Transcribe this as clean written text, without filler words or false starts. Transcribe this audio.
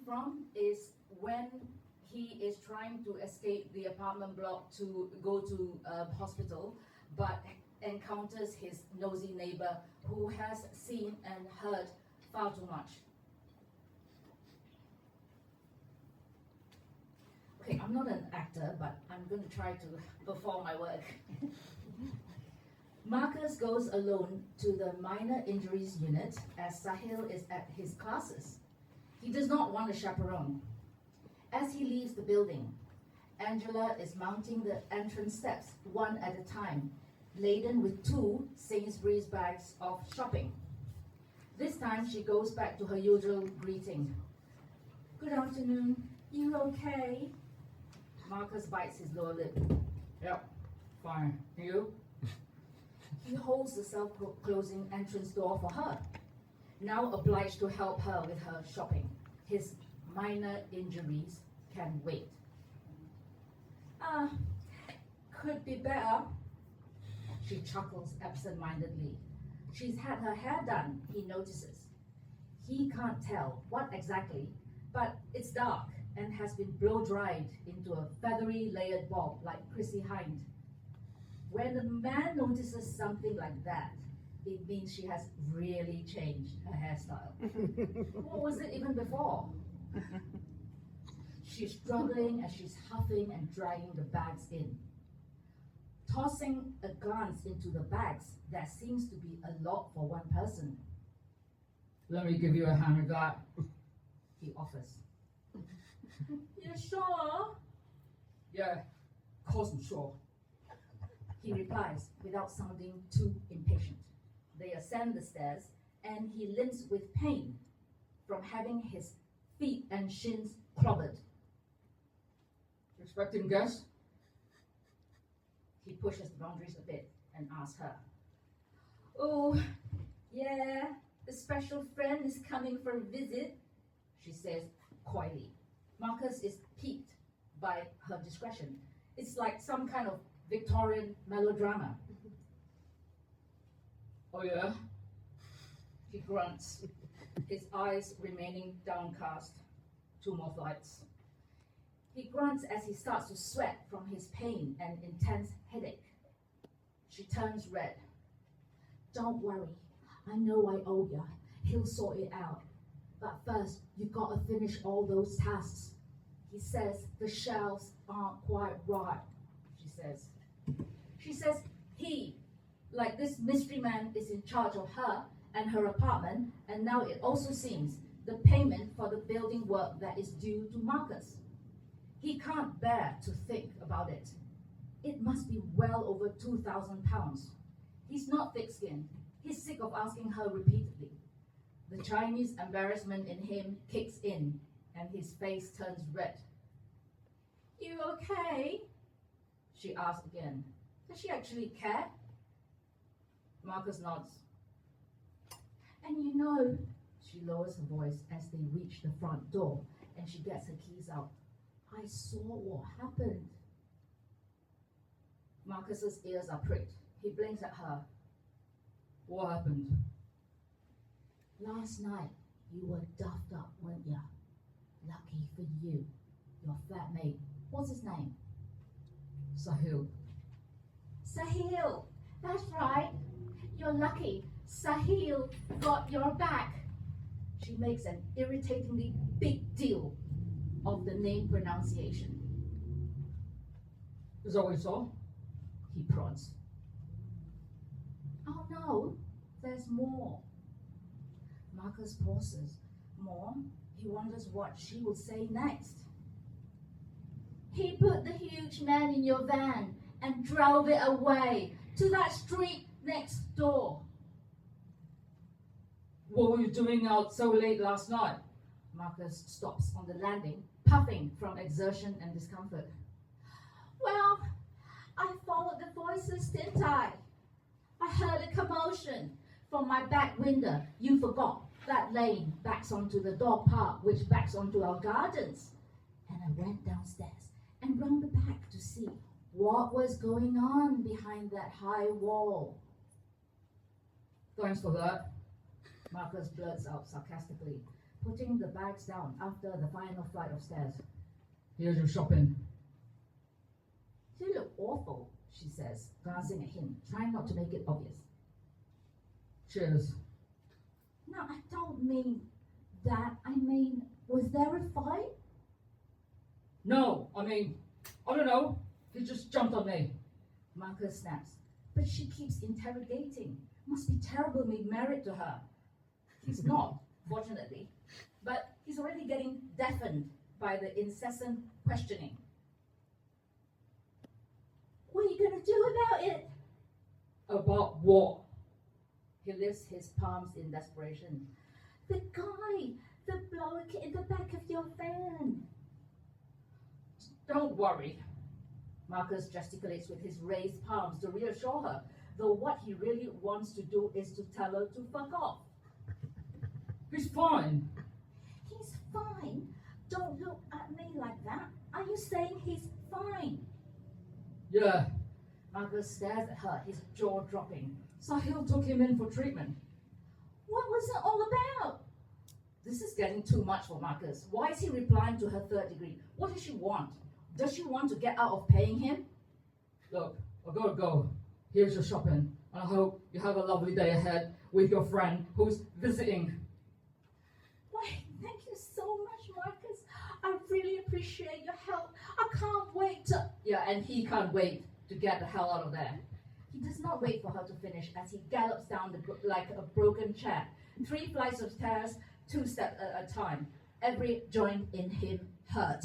from is when he is trying to escape the apartment block to go to a hospital, but encounters his nosy neighbor who has seen and heard far too much. Okay, I'm not an actor, but I'm going to try to perform my work. Marcus goes alone to the minor injuries unit as Sahil is at his classes. He does not want a chaperone. As he leaves the building, Angela is mounting the entrance steps one at a time, laden with 2 Sainsbury's bags of shopping. This time she goes back to her usual greeting. Good afternoon, you okay? Marcus bites his lower lip. Yep, fine. You? He holds the self-closing entrance door for her, now obliged to help her with her shopping. His minor injuries can wait. Could be better. She chuckles absent-mindedly. She's had her hair done, he notices. He can't tell what exactly, but it's dark and has been blow-dried into a feathery layered bob like Chrissy Hind. When a man notices something like that, it means she has really changed her hairstyle. What was it even before? She's struggling as she's huffing and dragging the bags in. Tossing a glance into the bags, there seems to be a lot for one person. Let me give you a hand with that, he offers. You sure? Yeah, of course I'm sure. He replies without sounding too impatient. They ascend the stairs and he limps with pain from having his feet and shins clobbered. Expecting guests? He pushes the boundaries a bit and asks her. Oh, yeah, a special friend is coming for a visit, she says coyly. Marcus is piqued by her discretion. It's like some kind of Victorian melodrama. Oh yeah? He grunts, his eyes remaining downcast. 2 more flights. He grunts as he starts to sweat from his pain and intense headache. She turns red. Don't worry, I know I owe ya. He'll sort it out. But first, you've got to finish all those tasks. He says the shelves aren't quite right, she says. She says he, like this mystery man, is in charge of her and her apartment, and now it also seems the payment for the building work that is due to Marcus. He can't bear to think about it. It must be well over £2,000. He's not thick-skinned. He's sick of asking her repeatedly. The Chinese embarrassment in him kicks in, and his face turns red. You okay? She asks again. Does she actually care? Marcus nods. And you know, she lowers her voice as they reach the front door, and she gets her keys out. I saw what happened. Marcus's ears are pricked. He blinks at her. What happened? Last night, you were duffed up, weren't you? Lucky for you. Your flatmate, what's his name? Sahil. Sahil, that's right. You're lucky. Sahil got your back. She makes an irritatingly big deal of the name pronunciation. Is that what you saw? He prods. Oh no, there's more. Marcus pauses. More? He wonders what she will say next. He put the huge man in your van and drove it away to that street next door. What were you doing out so late last night? Marcus stops on the landing, puffing from exertion and discomfort. Well, I followed the voices, didn't I? I heard a commotion from my back window. You forgot that lane backs onto the dog park, which backs onto our gardens. And I went downstairs and round the back to see what was going on behind that high wall. Thanks for that, Marcus blurts out sarcastically, putting the bags down after the final flight of stairs. Here's your shopping. You look awful, she says, glancing at him, trying not to make it obvious. Cheers. No, I don't mean that. I mean, was there a fight? No, I don't know. He just jumped on me. Marcus snaps. But she keeps interrogating. Must be terrible being married to her. He's not, fortunately. But he's already getting deafened by the incessant questioning. What are you going to do about it? About what? He lifts his palms in desperation. The guy, the bloke in the back of your van. Don't worry. Marcus gesticulates with his raised palms to reassure her, though what he really wants to do is to tell her to fuck off. He's fine. He's fine? Don't look at me like that. Are you saying he's fine? Yeah. Marcus stares at her, his jaw dropping. Sahil took him in for treatment. What was it all about? This is getting too much for Marcus. Why is he replying to her third degree? What does she want? Does she want to get out of paying him? Look, I gotta go. Here's your shopping. And I hope you have a lovely day ahead with your friend who's visiting. Why, thank you so much, Marcus. I really appreciate your help. I can't wait to... Yeah, and he can't wait to get the hell out of there. He does not wait for her to finish as he gallops down like a broken chair. 3 flights of stairs, 2 steps at a time. Every joint in him hurt.